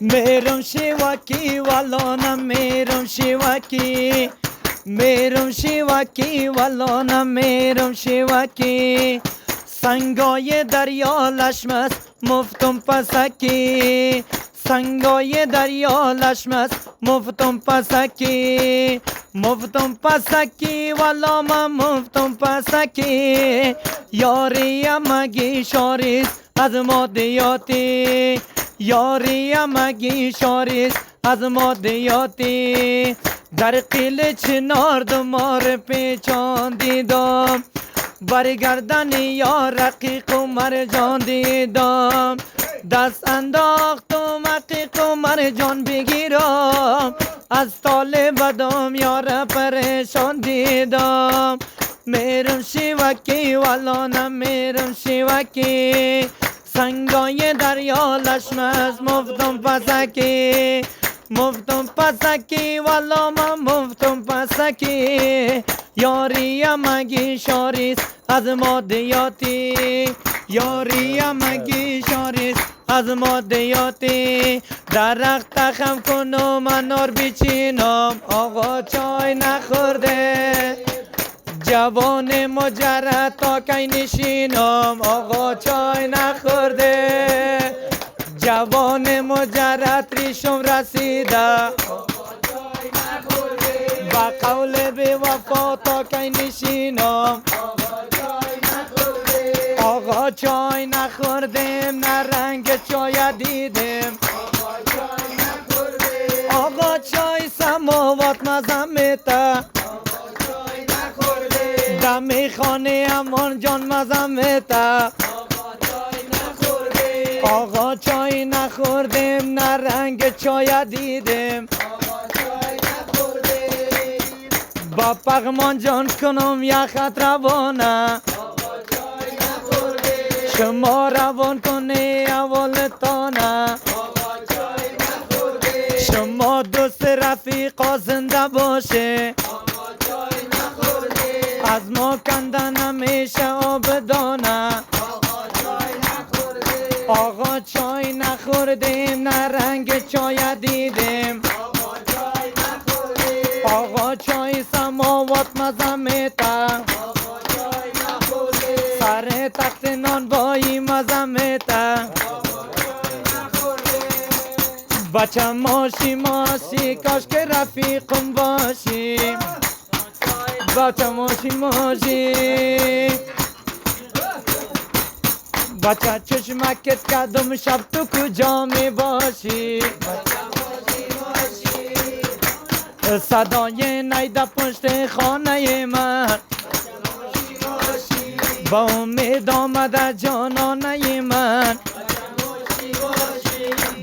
میرم شیواکی والانم میرم شیواکی میرم شیواکی والانم میرم شیواکی سنگای دریا لشمس مفتم پسکی سنگای دریا لشمس مفتم پسکی مفتم پسکی والا من مفتم پسکی یاری مگی شاریس از مادیاتی یاری مگی شاریس از مادیاتی در قیل چنار دمار پیچان دیدم برگردن یا رقیق و مرجان دیدم دست انداختم رقیق و مرجان بگیرم از طالب دم یار پریشان دیدم میرم شیوکی والانم میرم شیوکی سنگای دریا لشمس مفتم پسکی مفتم پسکی والا من مفتم پسکی یاری مگی شاریس از مادیاتی یاری مگی شاریس از مادیاتی درخت خم کنم منار بیچینم آقا چای نخورده جوان مجرد تا کی نشینم آقا چای نخورده جوان مجرد ریشم رسیده با قول بی وفا تا کی نشینم آقا چای نخوردیم نه رنگ چای دیدیم آقا چای سماوات مزم میته دمی خانه امان جان مزم میته آقا چای نخوردیم نه رنگ چای دیدیم با پغمان جان کنم یخت روانه شما روان کنی اولتانه شما دوست رفیقا زنده باشه از ما کندن همیشه آبدانه آقا چای نخوردیم نه رنگ چای دیدیم آقا چای سماوات مزم میته سر تخت نان بایی مزم میته بچه ماشی ماشی کاش که رفیقم باشی بچه ماشی ماشی بچه چشمکت کدوم شب تو کجا می باشی صدای نیده پشت خانه من با امید آمده جانانه من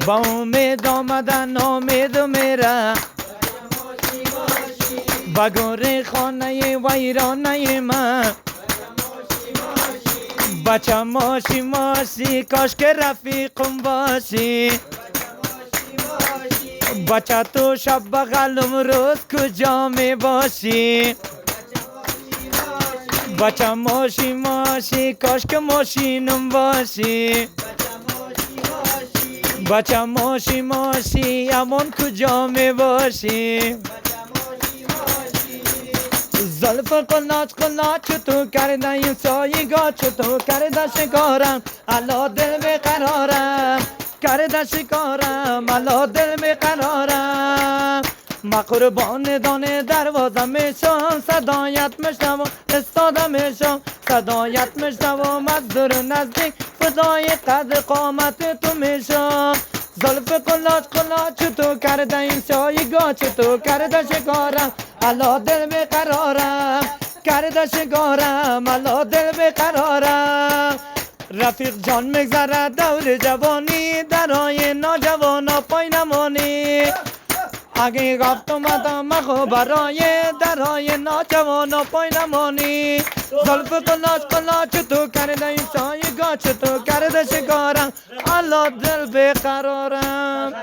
با امید آمده نامید میره با گوره خانه ویرانه من بچه ماشی ماشی کاش که رفیقم باشی بچه تو شب بغلم روز کجا می باشی بچه ماشی ماشی کاش که ماشینم باشی بچه ماشی ماشی امان کجا می باشی زلف قناچ قناچ تو کرده این سایگاه چطور کرده شکارم الا دل بقرارم کرده شکارم الا دل بقرارم ما قربان دانه دروازه میشم صدایت میشنم استاده میشم صدایت میشنم از دور نزدیک فدای قد قامت تو میشم زلف قلاچ قلاچ تو کرده این شایگاه چطور کرده شکارم الا دل بقرارم کرده شکارم الا دل بقرارم رفیق جان مگذره دور جوانی درای ناجوانا پای نمانی اگه گفتم آدم خو برای درای ناجوانا پای نمانی زلف قلاچ قلاچ تو کرده این شایگاه چطور کرده شکارم الا دل بقرارم